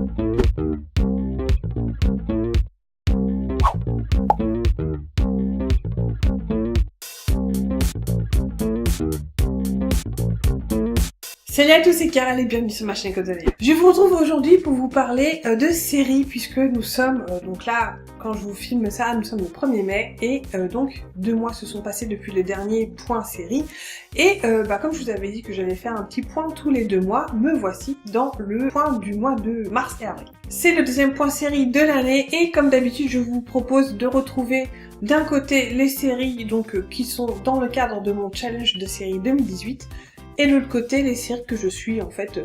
Salut à tous, c'est Karel et bienvenue sur ma chaîne Codezania. Je vous retrouve aujourd'hui pour vous parler de séries puisque nous sommes, donc là, quand je vous filme ça, nous sommes le 1er mai et donc 2 mois se sont passés depuis le dernier point série et comme je vous avais dit que j'allais faire un petit point tous les 2 mois, me voici dans le point du mois de mars et avril. C'est le deuxième point série de l'année et comme d'habitude je vous propose de retrouver d'un côté les séries donc qui sont dans le cadre de mon challenge de série 2018 et de l'autre côté les séries que je suis en fait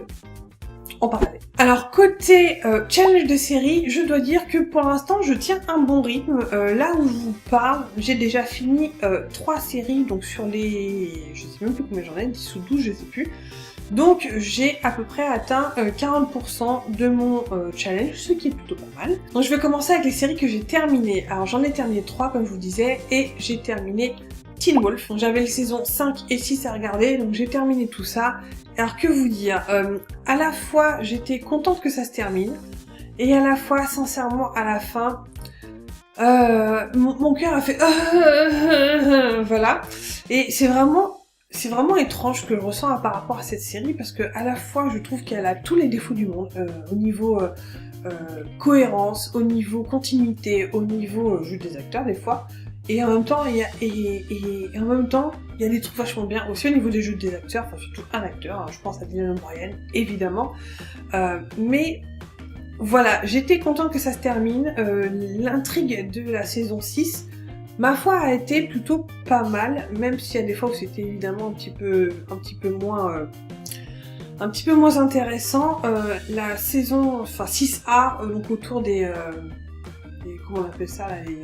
en parallèle. Alors côté challenge de série, je dois dire que pour l'instant je tiens un bon rythme. Là où je vous parle, j'ai déjà fini 3 séries donc sur les... je sais même plus combien j'en ai, 10 ou 12 je sais plus. Donc j'ai à peu près atteint 40% de mon challenge, ce qui est plutôt pas mal. Donc je vais commencer avec les séries que j'ai terminées. Alors j'en ai terminé 3 comme je vous disais et j'ai terminé Teen Wolf. J'avais les saisons 5 et 6 à regarder, donc j'ai terminé tout ça. Alors que vous dire, à la fois j'étais contente que ça se termine, et à la fois, sincèrement, à la fin, mon cœur a fait voilà. Et c'est vraiment étrange que je ressens par rapport à cette série, parce que à la fois je trouve qu'elle a tous les défauts du monde, au niveau cohérence, au niveau continuité, au niveau jeu des acteurs des fois. Et en même temps, il y a des trucs vachement bien, aussi au niveau des jeux des acteurs, enfin surtout un acteur, hein, je pense à Dylan O'Brien, évidemment. Mais voilà, j'étais contente que ça se termine. L'intrigue de la saison 6, ma foi, a été plutôt pas mal, même s'il y a des fois où c'était évidemment un petit peu moins intéressant. La saison, enfin 6A, donc autour des comment on appelle ça là, les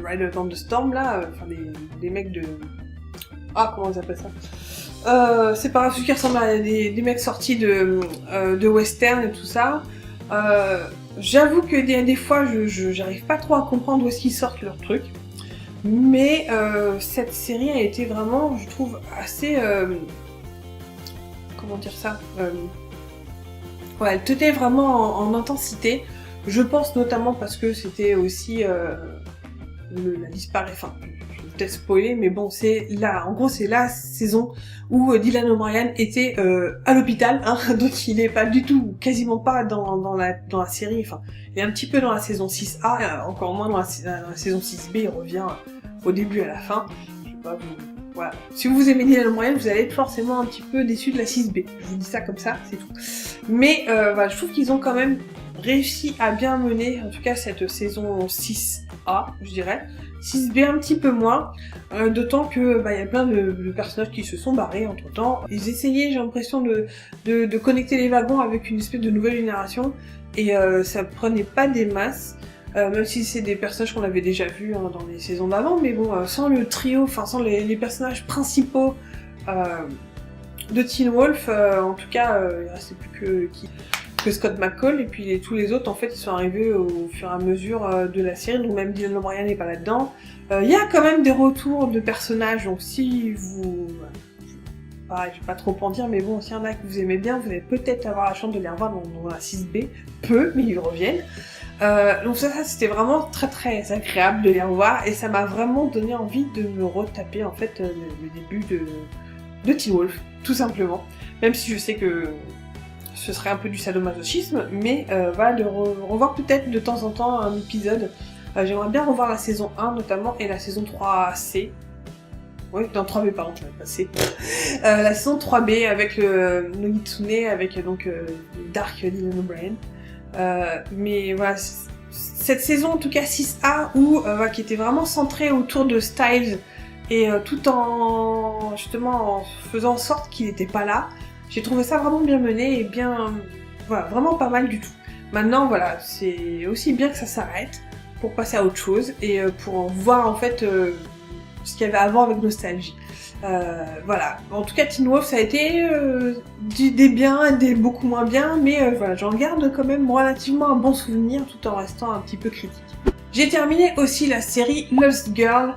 Riders on the Storm là, enfin des mecs de... Ah, comment ils appellent ça, c'est pas ceux qui ressemblent à des mecs sortis de western et tout ça. J'avoue que des fois j'arrive pas trop à comprendre où est-ce qu'ils sortent leurs trucs. Mais cette série a été vraiment, je trouve, assez... comment dire ça, ouais, elle tenait vraiment en intensité. Je pense notamment parce que c'était aussi la disparition, enfin, je vais peut-être spoiler, mais bon, c'est là, en gros, c'est la saison où Dylan O'Brien était à l'hôpital, hein, donc il est pas du tout, quasiment pas dans la série, enfin, il est un petit peu dans la saison 6A, encore moins dans la saison 6B, il revient au début à la fin, je sais pas, voilà. Si vous aimez Dylan O'Brien, vous allez être forcément un petit peu déçu de la 6B, je vous dis ça comme ça, c'est tout. Mais voilà, je trouve qu'ils ont quand même réussi à bien mener, en tout cas cette saison 6A, je dirais. 6B un petit peu moins, d'autant que y a plein de personnages qui se sont barrés entre temps. Ils essayaient, j'ai l'impression, de connecter les wagons avec une espèce de nouvelle génération, et ça prenait pas des masses, même si c'est des personnages qu'on avait déjà vus hein, dans les saisons d'avant, mais bon, sans le trio, enfin sans les personnages principaux de Teen Wolf, en tout cas, il restait plus que Scott McCall, et puis tous les autres en fait ils sont arrivés au fur et à mesure de la série, donc même Dylan O'Brien n'est pas là-dedans. Il y a quand même des retours de personnages, donc si vous... pareil, je vais pas trop en dire, mais bon, s'il y en a que vous aimez bien, vous allez peut-être avoir la chance de les revoir dans la 6B, peu, mais ils reviennent. Donc ça c'était vraiment très très agréable de les revoir, et ça m'a vraiment donné envie de me retaper en fait le début de Teen Wolf, tout simplement. Même si je sais que ce serait un peu du sadomasochisme, mais voilà, de revoir peut-être de temps en temps un épisode. J'aimerais bien revoir la saison 1 notamment, et la saison 3C. Oui, dans 3B pardon, je vais passer. La saison 3B avec le Nogitsune, avec donc Dark Dylan O'Brien. Mais voilà, cette saison en tout cas 6A, qui était vraiment centrée autour de Styles, et tout en justement en faisant en sorte qu'il n'était pas là. J'ai trouvé ça vraiment bien mené et bien... voilà, vraiment pas mal du tout. Maintenant, voilà, c'est aussi bien que ça s'arrête pour passer à autre chose et pour voir en fait ce qu'il y avait avant avec nostalgie. Voilà, en tout cas Teen Wolf ça a été des biens, des beaucoup moins bien, mais voilà, j'en garde quand même relativement un bon souvenir tout en restant un petit peu critique. J'ai terminé aussi la série Lost Girl.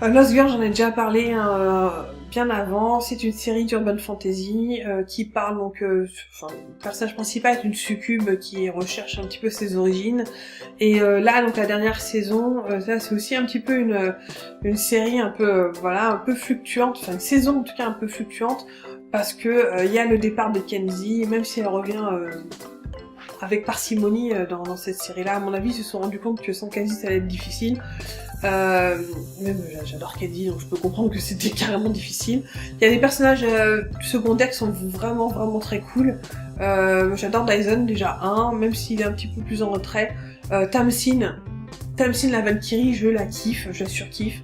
Lost Girl, j'en ai déjà parlé bien avant. C'est une série d'urban fantasy qui parle donc, le personnage principal est une succube qui recherche un petit peu ses origines. Et là, donc la dernière saison, ça c'est aussi un petit peu une série un peu, un peu fluctuante, enfin une saison en tout cas un peu fluctuante, parce que il y a le départ de Kenzie, même si elle revient avec parcimonie dans cette série-là. À mon avis, ils se sont rendus compte que sans Kenzie, ça allait être difficile. Même j'adore Kenzie, donc je peux comprendre que c'était carrément difficile. Il y a des personnages secondaires qui sont vraiment très cool. J'adore Dyson déjà, même s'il est un petit peu plus en retrait. Tamsin la Valkyrie, je la kiffe, je la surkiffe.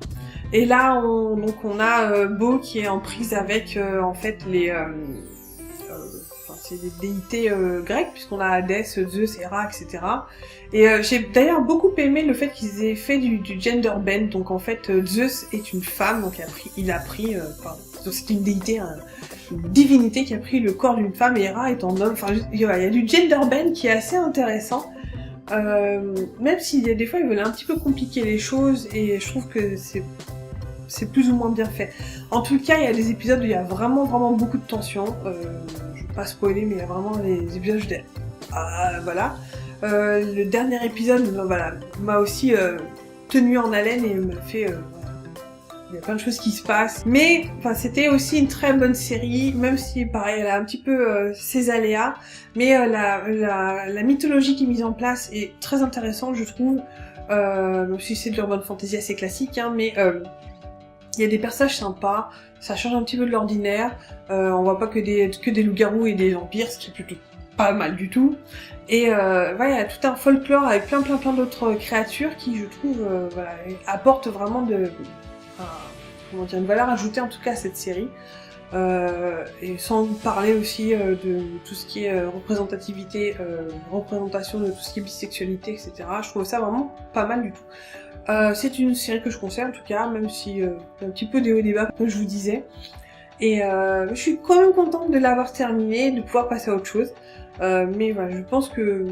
Et là, on a Beau qui est en prise avec en fait c'est des déités grecques, puisqu'on a Hadès, Zeus, Héra, etc. Et j'ai d'ailleurs beaucoup aimé le fait qu'ils aient fait du gender bend, donc en fait Zeus est une femme, donc donc c'est une déité, une divinité qui a pris le corps d'une femme, et Héra est en homme, enfin il y a du gender bend qui est assez intéressant, même si des fois ils veulent un petit peu compliquer les choses, et je trouve que c'est plus ou moins bien fait. En tout cas, il y a des épisodes où il y a vraiment beaucoup de tension. Je vais pas spoiler, mais il y a vraiment des épisodes où je dis voilà. Le dernier épisode, m'a aussi tenu en haleine et m'a fait. Il y a plein de choses qui se passent. Mais, c'était aussi une très bonne série, même si, pareil, elle a un petit peu ses aléas. Mais la mythologie qui est mise en place est très intéressante, je trouve. Même si c'est de l'urban fantasy assez classique, mais il y a des personnages sympas, ça change un petit peu de l'ordinaire, on voit pas que des loups-garous et des vampires, ce qui est plutôt pas mal du tout. Et il y a tout un folklore avec plein d'autres créatures qui, je trouve, apportent vraiment une valeur ajoutée en tout cas à cette série. Et sans parler aussi de tout ce qui est représentation de tout ce qui est bisexualité, etc. Je trouve ça vraiment pas mal du tout. C'est une série que je conseille en tout cas, même si un petit peu des hauts et des bas, comme je vous disais. Et je suis quand même contente de l'avoir terminée, de pouvoir passer à autre chose. Mais voilà, je pense que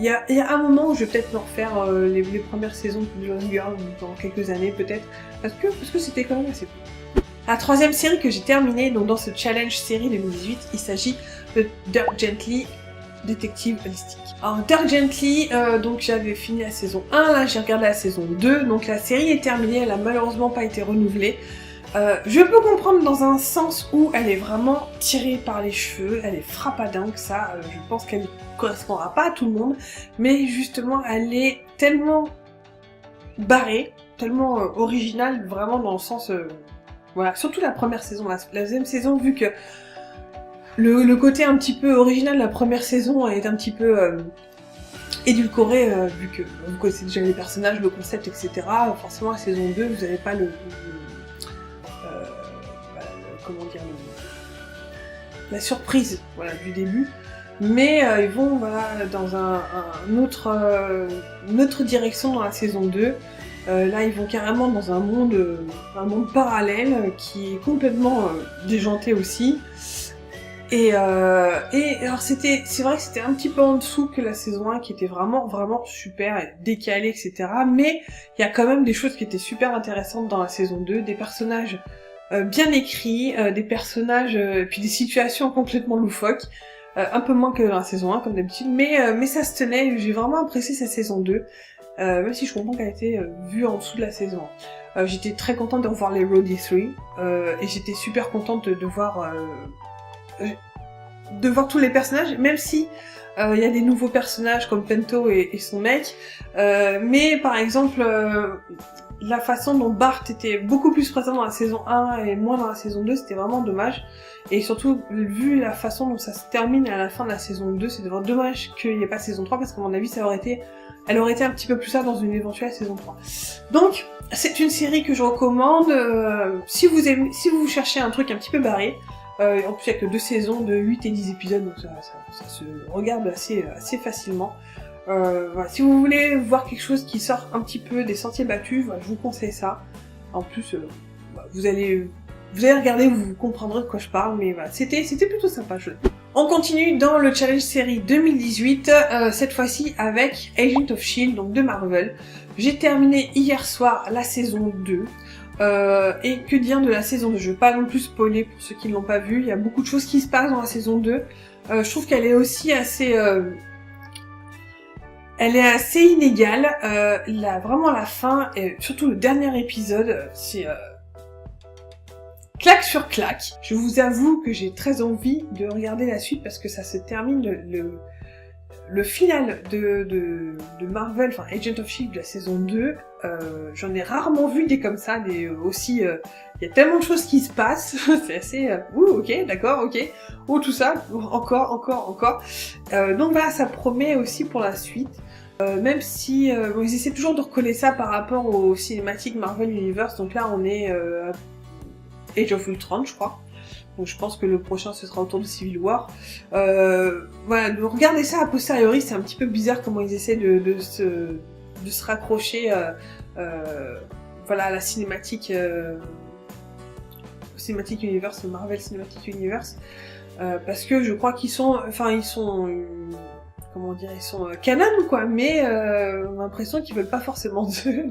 il y a un moment où je vais peut-être me refaire les premières saisons de Gone Girl dans quelques années peut-être, parce que c'était quand même assez cool. La troisième série que j'ai terminée, donc dans ce challenge série 2018, il s'agit de Dirk Gently, détective holistique. Alors Dirk Gently, donc j'avais fini la saison 1, là j'ai regardé la saison 2, donc la série est terminée, elle a malheureusement pas été renouvelée. Je peux comprendre dans un sens où elle est vraiment tirée par les cheveux, elle est frappadingue, ça, je pense qu'elle ne correspondra pas à tout le monde, mais justement elle est tellement barrée, tellement originale, vraiment dans le sens... surtout la première saison, la deuxième saison, vu que le côté un petit peu original de la première saison est un petit peu édulcoré, vu que vous connaissez déjà les personnages, le concept, etc. Forcément, la saison 2, vous n'avez pas la surprise du début. Mais ils vont dans une autre direction dans la saison 2. Là, ils vont carrément dans un monde parallèle qui est complètement déjanté aussi. Et alors c'est vrai que c'était un petit peu en dessous que la saison 1 qui était vraiment super et décalée, etc. Mais il y a quand même des choses qui étaient super intéressantes dans la saison 2, des personnages bien écrits, des personnages puis des situations complètement loufoques. Un peu moins que dans la saison 1 comme d'habitude, mais ça se tenait, j'ai vraiment apprécié cette saison 2, même si je comprends qu'elle a été vue en dessous de la saison 1. J'étais très contente de revoir les Roadie 3, et j'étais super contente de voir tous les personnages, même si il y a des nouveaux personnages comme Pento et son mec, mais par exemple la façon dont Bart était beaucoup plus présent dans la saison 1 et moins dans la saison 2, c'était vraiment dommage. Et surtout, vu la façon dont ça se termine à la fin de la saison 2, c'est vraiment dommage qu'il n'y ait pas de saison 3, parce qu'à mon avis, elle aurait été un petit peu plus ça dans une éventuelle saison 3. Donc, c'est une série que je recommande, si vous cherchez un truc un petit peu barré. En plus, il n'y a que 2 saisons de 8 et 10 épisodes, donc ça se regarde assez facilement. Si vous voulez voir quelque chose qui sort un petit peu des sentiers battus, je vous conseille ça. En plus, vous allez regarder, vous comprendrez de quoi je parle, mais c'était plutôt sympa. On continue dans le challenge série 2018, cette fois-ci avec Agent of S.H.I.E.L.D., donc de Marvel. J'ai terminé hier soir la saison 2. Et que dire de la saison 2? Je vais pas non plus spoiler pour ceux qui ne l'ont pas vu, il y a beaucoup de choses qui se passent dans la saison 2. Je trouve qu'elle est aussi assez... elle est assez inégale. Vraiment la fin, et surtout le dernier épisode, c'est... claque sur claque. Je vous avoue que j'ai très envie de regarder la suite parce que ça se termine le final de Marvel, enfin Agent of Shield de la saison 2, j'en ai rarement vu des comme ça, des aussi, il y a tellement de choses qui se passent, c'est assez, ok, d'accord, ok, tout ça, encore. Donc voilà, ça promet aussi pour la suite. Même si ils essaient toujours de recoller ça par rapport aux cinématiques Marvel Universe, donc là on est Age of Ultron, je crois. Donc je pense que le prochain ce sera autour de Civil War. Voilà, de regarder ça a posteriori, c'est un petit peu bizarre comment ils essaient de se raccrocher voilà, à la cinématique Universe, Marvel Cinematic Universe. Parce que je crois qu'ils sont... Enfin, ils sont canon quoi, mais on a l'impression qu'ils veulent pas forcément d'eux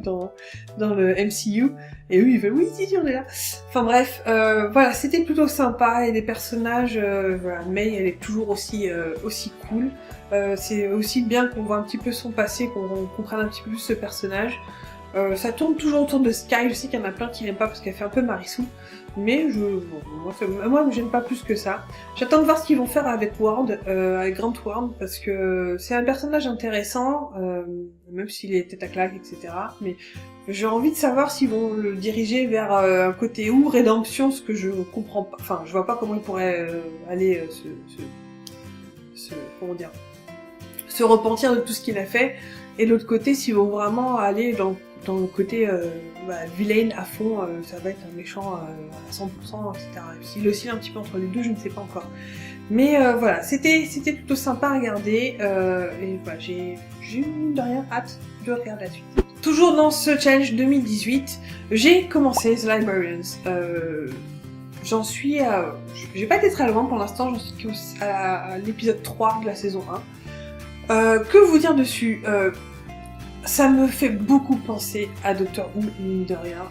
dans le MCU, et eux ils veulent oui si on est là. Enfin bref, voilà, c'était plutôt sympa, et les personnages, voilà, May elle est toujours aussi cool. C'est aussi bien qu'on voit un petit peu son passé, qu'on comprenne un petit peu plus ce personnage. Ça tourne toujours autour de Sky, je sais qu'il y en a plein qui n'aiment pas parce qu'elle fait un peu Marissou, mais moi, j'aime pas plus que ça. J'attends de voir ce qu'ils vont faire avec Ward, avec Grant Ward, parce que c'est un personnage intéressant, même s'il est tête à claque, etc. Mais j'ai envie de savoir s'ils vont le diriger vers un côté ou rédemption, ce que je comprends pas. Enfin, je vois pas comment il pourrait aller se repentir de tout ce qu'il a fait. Et de l'autre côté, s'ils vont vraiment aller dans le côté villain à fond, ça va être un méchant à 100%, etc. S'il oscille un petit peu entre les deux, je ne sais pas encore. Mais voilà, c'était plutôt sympa à regarder, et voilà, j'ai de rien hâte de regarder la suite. Toujours dans ce challenge 2018, j'ai commencé The Librarians. J'en suis à... J'ai pas été très loin pour l'instant, j'en suis à l'épisode 3 de la saison 1. Que vous dire dessus? Ça me fait beaucoup penser à Doctor Who, mine de rien.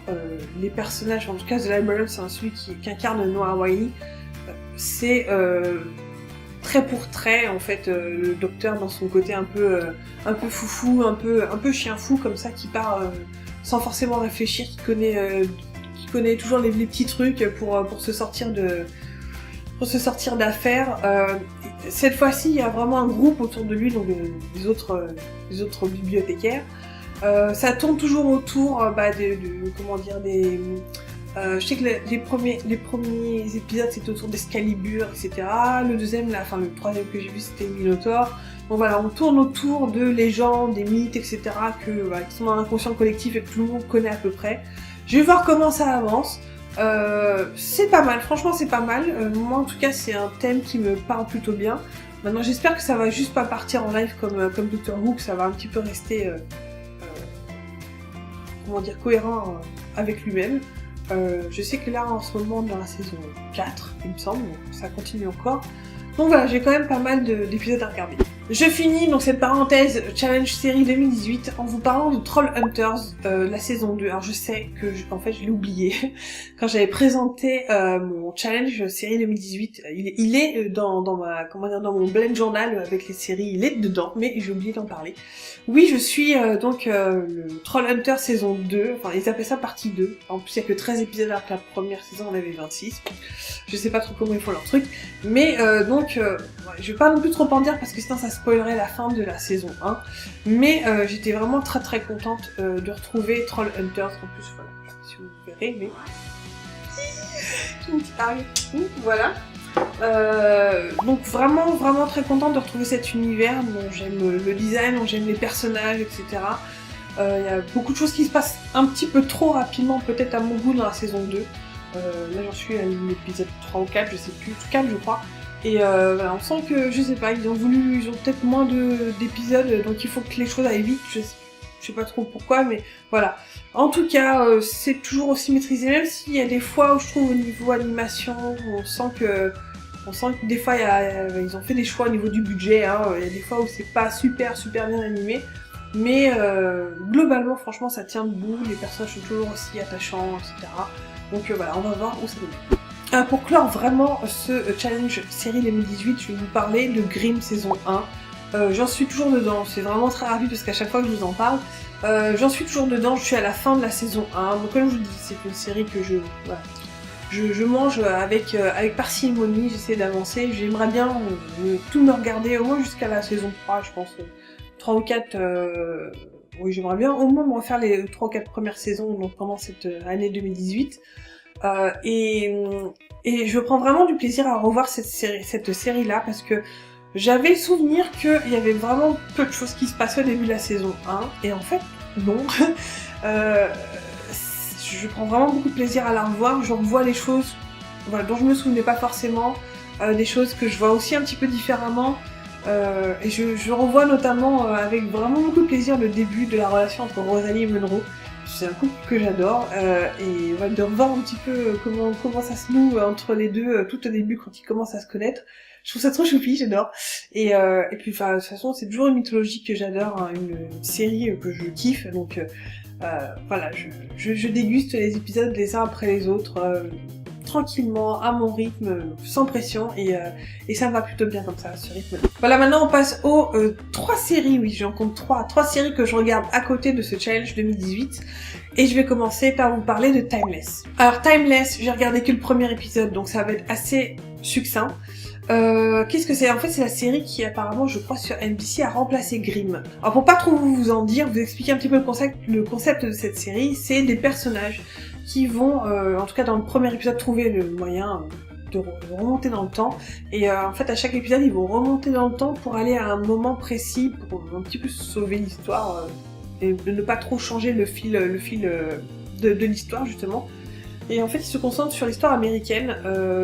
Les personnages, en tout cas The Librarian, c'est celui qui incarne Noah Wiley. C'est trait pour trait, en fait, le Docteur dans son côté un peu foufou, un peu chien fou, comme ça, qui part sans forcément réfléchir, qui connaît toujours les petits trucs pour se sortir d'affaires. Cette fois-ci, il y a vraiment un groupe autour de lui, donc les autres bibliothécaires. Ça tourne toujours autour je sais que les premiers épisodes c'était autour d'Excalibur, etc. Le deuxième, le troisième que j'ai vu, c'était Minotaur. Donc voilà, on tourne autour de légendes, des mythes, etc. qui sont dans l'inconscient collectif et que tout le monde connaît à peu près. Je vais voir comment ça avance. C'est pas mal, franchement c'est pas mal. Moi en tout cas c'est un thème qui me parle plutôt bien. Maintenant j'espère que ça va juste pas partir en live comme Doctor Who, que ça va un petit peu rester cohérent avec lui-même. Je sais que là en ce moment dans la saison 4 il me semble, donc ça continue encore. Donc voilà, j'ai quand même pas mal d'épisodes à regarder. Je finis donc cette parenthèse Challenge série 2018 en vous parlant de Trollhunters, la saison 2. Alors je sais que en fait je l'ai oublié quand j'avais présenté mon Challenge série 2018. Il est dans mon bullet journal avec les séries, il est dedans, mais j'ai oublié d'en parler. Oui, je suis le Trollhunters saison 2, enfin ils appellent ça partie 2. En plus il y a que 13 épisodes alors que la première saison on avait 26. Je sais pas trop comment ils font leur truc, mais je vais pas non plus trop en dire parce que sinon ça spoilerait la fin de la saison 1. Mais j'étais vraiment très très contente de retrouver Trollhunters. En plus, voilà, je sais pas si vous verrez, mais j'ai une petite arme. Voilà. Donc vraiment très contente de retrouver cet univers dont j'aime le design, dont j'aime les personnages, etc. Il y a beaucoup de choses qui se passent un petit peu trop rapidement, peut-être à mon goût, dans la saison 2. Là j'en suis à l'épisode 3 ou 4, je sais plus, 4 je crois. Et voilà, on sent que, je sais pas, ils ont peut-être moins d'épisodes, donc il faut que les choses aillent vite, je sais pas trop pourquoi, mais voilà. En tout cas, c'est toujours aussi maîtrisé, même s'il y a des fois où je trouve au niveau animation, on sent que des fois ils ont fait des choix au niveau du budget, hein. Il y a des fois où c'est pas super bien animé. mais globalement franchement ça tient debout, les personnages sont toujours aussi attachants, etc. Donc voilà, on va voir où ça nous mène. Pour clore vraiment ce challenge série 2018, je vais vous parler de Grimm saison 1. J'en suis toujours dedans, c'est vraiment très rapide parce qu'à chaque fois que je vous en parle, j'en suis toujours dedans, je suis à la fin de la saison 1. Donc comme je vous dis, c'est une série que je mange avec parcimonie, j'essaie d'avancer, j'aimerais bien tout me regarder, au moins jusqu'à la saison 3, je pense, 3 ou 4, oui j'aimerais bien au moins me refaire les 3 ou 4 premières saisons donc pendant cette année 2018. Et je prends vraiment du plaisir à revoir cette série-là parce que j'avais le souvenir qu'il y avait vraiment peu de choses qui se passaient au début de la saison 1, et en fait, non. Je prends vraiment beaucoup de plaisir à la revoir, je revois les choses dont je me souvenais pas forcément, des choses que je vois aussi un petit peu différemment, et je revois notamment avec vraiment beaucoup de plaisir le début de la relation entre Rosalie et Monroe. C'est un couple que j'adore, et de revoir un petit peu comment ça se noue entre les deux tout au début quand ils commencent à se connaître. Je trouve ça trop choupi, j'adore. Et puis de toute façon c'est toujours une mythologie que j'adore, hein, une série que je kiffe, donc voilà, je déguste les épisodes les uns après les autres, tranquillement, à mon rythme, sans pression, et ça me va plutôt bien comme ça, ce rythme. Voilà, maintenant on passe aux 3 séries, oui j'en compte 3 séries que je regarde à côté de ce challenge 2018, et je vais commencer par vous parler de Timeless. Alors Timeless, j'ai regardé que le premier épisode, donc ça va être assez succinct. Qu'est-ce que c'est? En fait, c'est la série qui apparemment, je crois, sur NBC a remplacé Grimm. Alors pour pas trop vous en dire, vous expliquer un petit peu le concept de cette série, c'est des personnages qui vont, en tout cas dans le premier épisode, trouver le moyen de remonter dans le temps. Et en fait, à chaque épisode, ils vont remonter dans le temps pour aller à un moment précis, pour un petit peu sauver l'histoire, et de ne pas trop changer le fil de l'histoire, justement. Et en fait, il se concentre sur l'histoire américaine.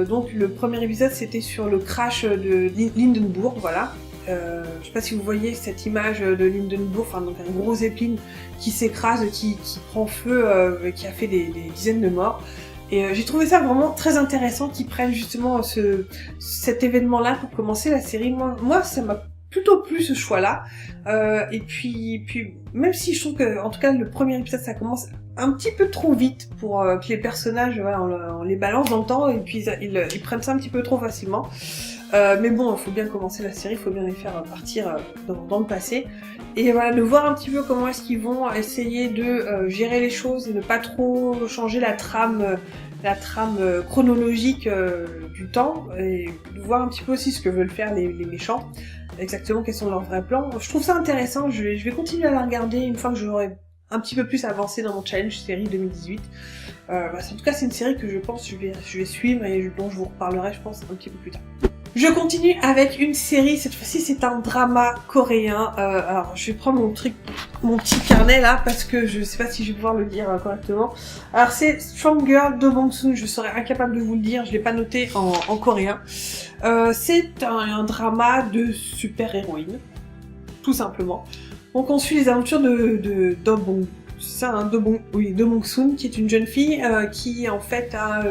Donc le premier épisode, c'était sur le crash de Lindenburg, voilà. Je sais pas si vous voyez cette image de Lindenburg, enfin donc un gros zeppelin qui s'écrase, qui prend feu, qui a fait des dizaines de morts. Et j'ai trouvé ça vraiment très intéressant qu'ils prennent justement cet événement-là pour commencer la série. Moi, ça m'a plutôt plu ce choix-là. Et puis même si je trouve que, en tout cas, le premier épisode, ça commence un petit peu trop vite pour que les personnages, voilà, on les balance dans le temps et puis ils prennent ça un petit peu trop facilement. Mais bon, il faut bien commencer la série, il faut bien les faire partir dans le passé. Et voilà, de voir un petit peu comment est-ce qu'ils vont essayer de gérer les choses et ne pas trop changer la trame chronologique du temps, et de voir un petit peu aussi ce que veulent faire les méchants, exactement quels sont leurs vrais plans. Je trouve ça intéressant, je vais continuer à la regarder une fois que j'aurai un petit peu plus avancé dans mon challenge série 2018. En tout cas, c'est une série que je pense je vais suivre et dont je vous reparlerai, je pense, un petit peu plus tard. Je continue avec une série, cette fois-ci c'est un drama coréen. Alors je vais prendre mon petit carnet là, parce que je sais pas si je vais pouvoir le dire correctement. Alors c'est Stronger de Bong-soon, je serais incapable de vous le dire, je l'ai pas noté en coréen. C'est un drama de super-héroïne, tout simplement. Donc on suit les aventures de Bong-soon, qui est une jeune fille qui en fait a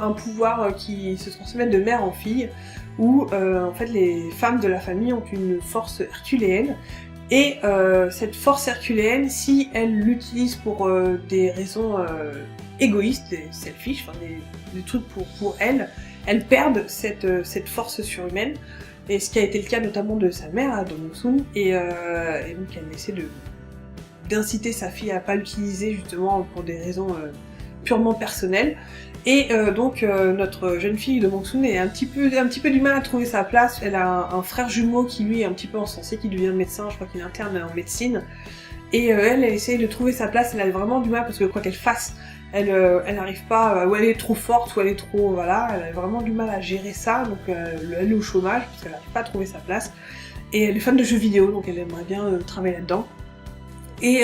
un pouvoir qui se transmet de mère en fille, où en fait les femmes de la famille ont une force herculéenne, et cette force herculéenne, si elles l'utilisent pour des raisons égoïstes, des selfish, enfin des trucs pour elles perdent cette force surhumaine, et ce qui a été le cas notamment de sa mère, de Bong-soon, et donc elle essaie d'inciter sa fille à pas l'utiliser justement pour des raisons purement personnelles. Et donc notre jeune fille de Bong-soon a un petit peu du mal à trouver sa place. Elle a un frère jumeau qui lui est un petit peu encensé, qui devient médecin, je crois qu'il est interne en médecine. Et elle essaye de trouver sa place, elle a vraiment du mal parce que quoi qu'elle fasse, elle n'arrive pas, ou elle est trop forte, ou elle est trop, voilà, elle a vraiment du mal à gérer ça, donc elle est au chômage parce qu'elle n'arrive pas à trouver sa place. Et elle est fan de jeux vidéo, donc elle aimerait bien travailler là-dedans. Et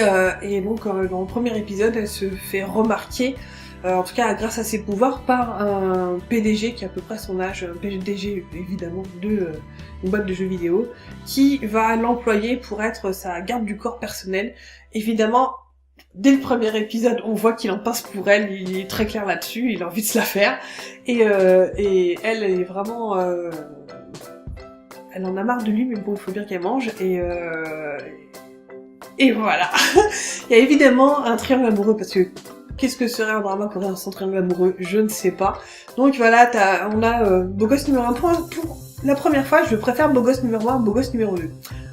donc dans le premier épisode, elle se fait remarquer, en tout cas grâce à ses pouvoirs, par un PDG qui a à peu près son âge, un PDG évidemment de une boîte de jeux vidéo, qui va l'employer pour être sa garde du corps personnel. Évidemment, dès le premier épisode, on voit qu'il en pince pour elle, il est très clair là-dessus, il a envie de se la faire, et elle est vraiment... elle en a marre de lui, mais bon, il faut bien qu'elle mange, et Et voilà. Il y a évidemment un triangle amoureux parce que qu'est-ce que serait un drama coréen sans triangle amoureux? Je ne sais pas. Donc voilà, on a beau gosse numéro 1 pour la première fois, je préfère beau gosse numéro 1 beau gosse numéro 2.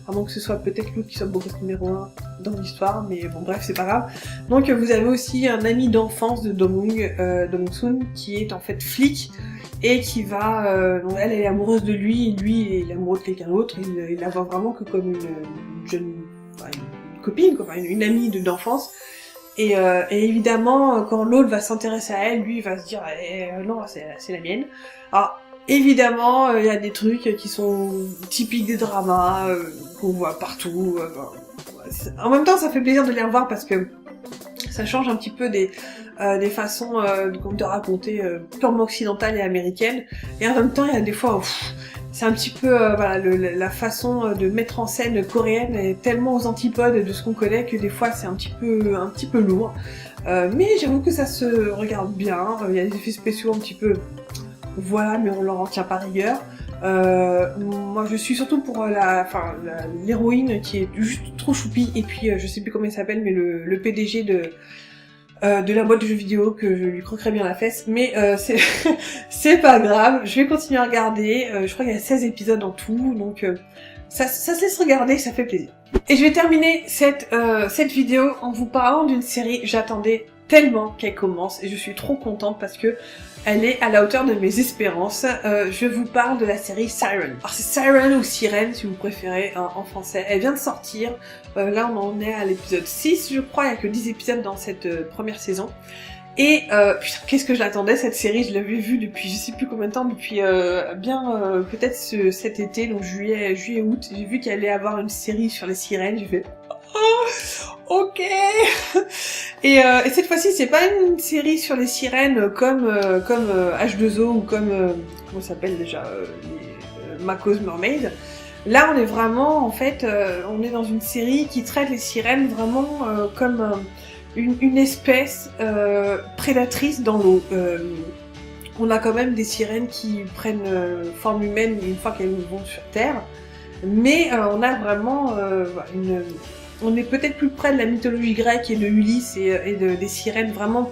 À moins que ce soit peut-être l'autre qui soit beau gosse numéro 1 dans l'histoire, mais bon bref, c'est pas grave. Donc vous avez aussi un ami d'enfance de Dong-soon, qui est en fait flic, et qui va... donc elle est amoureuse de lui il est amoureux de quelqu'un d'autre, il la voit vraiment que comme une jeune... Enfin, une copine, quoi, une amie d'enfance. Et évidemment, quand l'autre va s'intéresser à elle, lui il va se dire non, c'est la mienne. Alors évidemment, il y a des trucs qui sont typiques des dramas qu'on voit partout. En même temps, ça fait plaisir de les revoir parce que ça change un petit peu des façons de raconter purement occidentales et américaines. Et en même temps, il y a des fois où c'est un petit peu voilà, la façon de mettre en scène coréenne est tellement aux antipodes de ce qu'on connaît que des fois c'est un petit peu lourd. Mais j'avoue que ça se regarde bien. Il y a des effets spéciaux un petit peu voilà, mais on leur en tient pas rigueur. Moi je suis surtout pour l'héroïne qui est juste trop choupie, et puis je sais plus comment il s'appelle, mais le PDG de la boîte de jeux vidéo, que je lui croquerais bien la fesse, mais c'est pas grave, je vais continuer à regarder. Je crois qu'il y a 16 épisodes en tout, donc ça se laisse regarder, ça fait plaisir. Et je vais terminer cette vidéo en vous parlant d'une série. J'attendais tellement qu'elle commence et je suis trop contente parce que elle est à la hauteur de mes espérances. Je vous parle de la série Siren. Alors c'est Siren ou Sirène si vous préférez en français. Elle vient de sortir. Là on en est à l'épisode 6 je crois. Il n'y a que 10 épisodes dans cette première saison. Et putain, qu'est-ce que je l'attendais cette série. Je l'avais vue depuis je sais plus combien de temps. Depuis peut-être cet été, donc juillet, août. J'ai vu qu'il allait avoir une série sur les sirènes. J'ai fait oh, ok. Et cette fois-ci, c'est pas une série sur les sirènes comme H2O ou comme comment ça s'appelle déjà Mako's Mermaid. Là, on est vraiment en fait, on est dans une série qui traite les sirènes vraiment comme une espèce prédatrice dans l'eau. On a quand même des sirènes qui prennent forme humaine une fois qu'elles vont sur Terre, mais on a vraiment on est peut-être plus près de la mythologie grecque et de Ulysse et des sirènes vraiment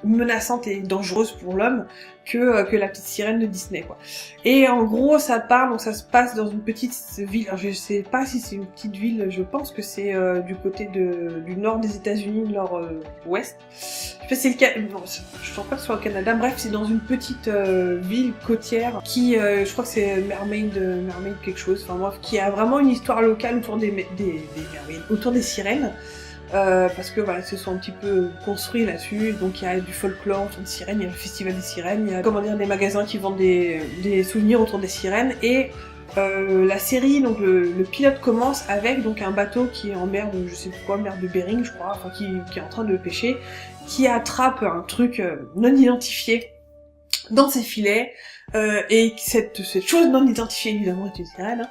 menaçantes et dangereuses pour l'homme que la petite sirène de Disney, quoi. Et en gros, ça se passe dans une petite ville. Alors, je sais pas si c'est une petite ville, je pense que c'est du côté du nord des États-Unis, nord-ouest. Je sais pas si c'est le cas, non, je pense pas que ce soit au Canada. Bref, c'est dans une petite ville côtière qui, je crois que c'est Mermaid quelque chose, enfin bref, qui a vraiment une histoire locale autour des mermaids, autour des sirènes. Parce que voilà, ils se sont un petit peu construits là-dessus, donc il y a du folklore autour des sirènes, il y a le festival des sirènes, il y a des magasins qui vendent des souvenirs autour des sirènes, et la série, donc le pilote commence avec donc un bateau qui est en mer de, je sais plus quoi, mer de Bering je crois, enfin qui est en train de pêcher, qui attrape un truc non identifié dans ses filets, et cette chose non identifiée évidemment est une sirène,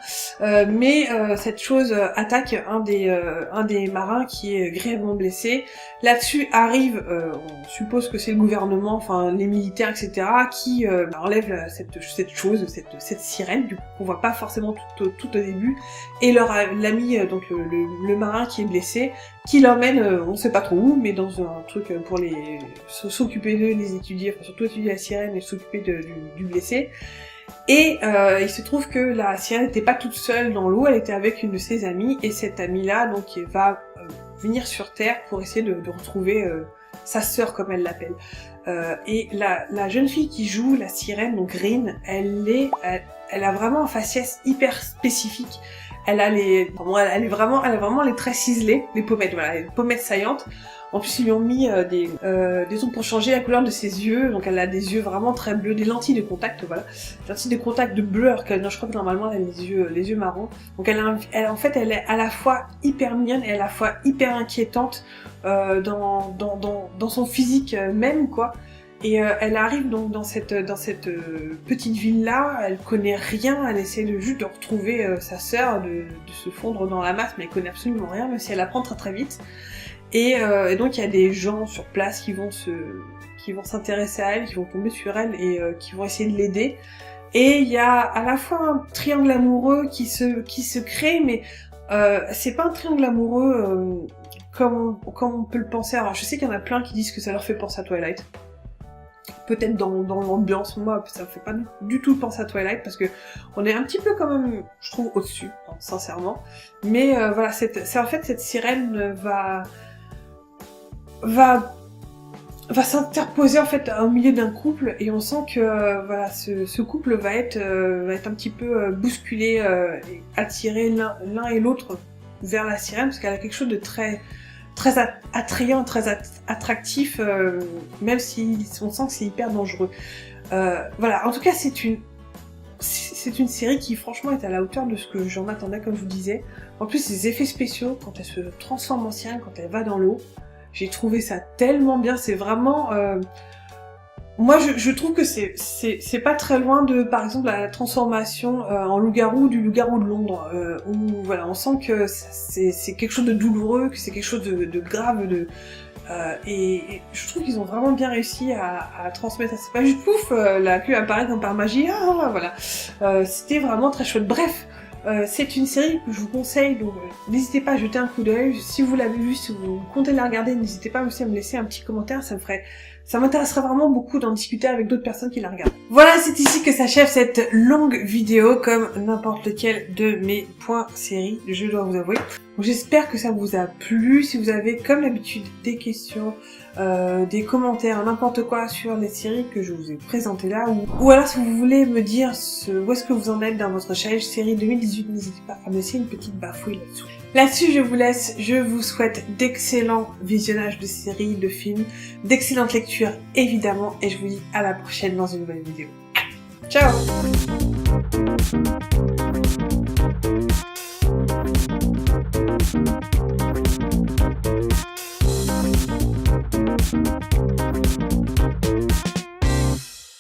mais cette chose attaque un des marins qui est grièvement blessé. Là-dessus arrive, on suppose que c'est le gouvernement, enfin les militaires, etc., qui enlève cette sirène, du coup qu'on voit pas forcément tout au début, et l'ami, donc le marin qui est blessé, qui l'emmène, on sait pas trop où, mais dans un truc pour s'occuper d'eux, les étudier, enfin surtout étudier la sirène et s'occuper du blessé. Et il se trouve que la sirène n'était pas toute seule dans l'eau, elle était avec une de ses amies, et cette amie-là, donc, va venir sur Terre pour essayer de retrouver sa sœur, comme elle l'appelle. Et la jeune fille qui joue la sirène, donc Green, elle a vraiment un faciès hyper spécifique. Elle a vraiment les traits ciselés, les pommettes, voilà, les pommettes saillantes. En plus, ils lui ont mis des trucs pour changer la couleur de ses yeux, donc elle a des yeux vraiment très bleus, des lentilles de contact, voilà. Des lentilles de contact de bleu, non, je crois que normalement elle a les yeux marrons. Donc elle est à la fois hyper mignonne et à la fois hyper inquiétante dans son physique même, quoi. Et elle arrive donc dans cette petite ville-là, elle connaît rien, elle essaie juste de retrouver sa sœur, de se fondre dans la masse, mais elle connaît absolument rien, même si elle apprend très très vite. Et donc il y a des gens sur place qui vont s'intéresser à elle, qui vont tomber sur elle et qui vont essayer de l'aider. Et il y a à la fois un triangle amoureux qui se crée, mais C'est pas un triangle amoureux comme on peut le penser. Alors je sais qu'il y en a plein qui disent que ça leur fait penser à Twilight. Peut-être dans l'ambiance, moi ça me fait pas du tout penser à Twilight parce que on est un petit peu quand même, je trouve, au-dessus, hein, sincèrement. Mais voilà, c'est en fait cette sirène va s'interposer en fait au milieu d'un couple et on sent que voilà ce couple va être un petit peu bousculé et attiré l'un et l'autre vers la sirène parce qu'elle a quelque chose de très attrayant, très attractif, même si on sent que c'est hyper dangereux. Voilà, en tout cas c'est une série qui franchement est à la hauteur de ce que j'en attendais, comme je vous disais. En plus les effets spéciaux, quand elle se transforme en sirène, quand elle va dans l'eau, j'ai trouvé ça tellement bien, c'est vraiment... Moi je trouve que c'est pas très loin de, par exemple, la transformation en loup-garou du loup-garou de Londres, où voilà, on sent que c'est quelque chose de douloureux, que c'est quelque chose de grave, et je trouve qu'ils ont vraiment bien réussi à transmettre ça. C'est pas juste pouf, la queue apparaît comme par magie, voilà. C'était vraiment très chouette. Bref, c'est une série que je vous conseille, donc n'hésitez pas à jeter un coup d'œil. Si vous l'avez vue, si vous comptez la regarder, n'hésitez pas aussi à me laisser un petit commentaire, ça m'intéresserait vraiment beaucoup d'en discuter avec d'autres personnes qui la regardent. Voilà, c'est ici que s'achève cette longue vidéo, comme n'importe lequel de mes points séries, je dois vous avouer. J'espère que ça vous a plu. Si vous avez, comme d'habitude, des questions, des commentaires, n'importe quoi sur les séries que je vous ai présentées là, ou alors si vous voulez me dire où est-ce que vous en êtes dans votre challenge série 2018, n'hésitez pas à me laisser une petite bafouille là-dessous. Là-dessus, je vous laisse, je vous souhaite d'excellents visionnages de séries, de films, d'excellentes lectures évidemment, et je vous dis à la prochaine dans une nouvelle vidéo. Ciao!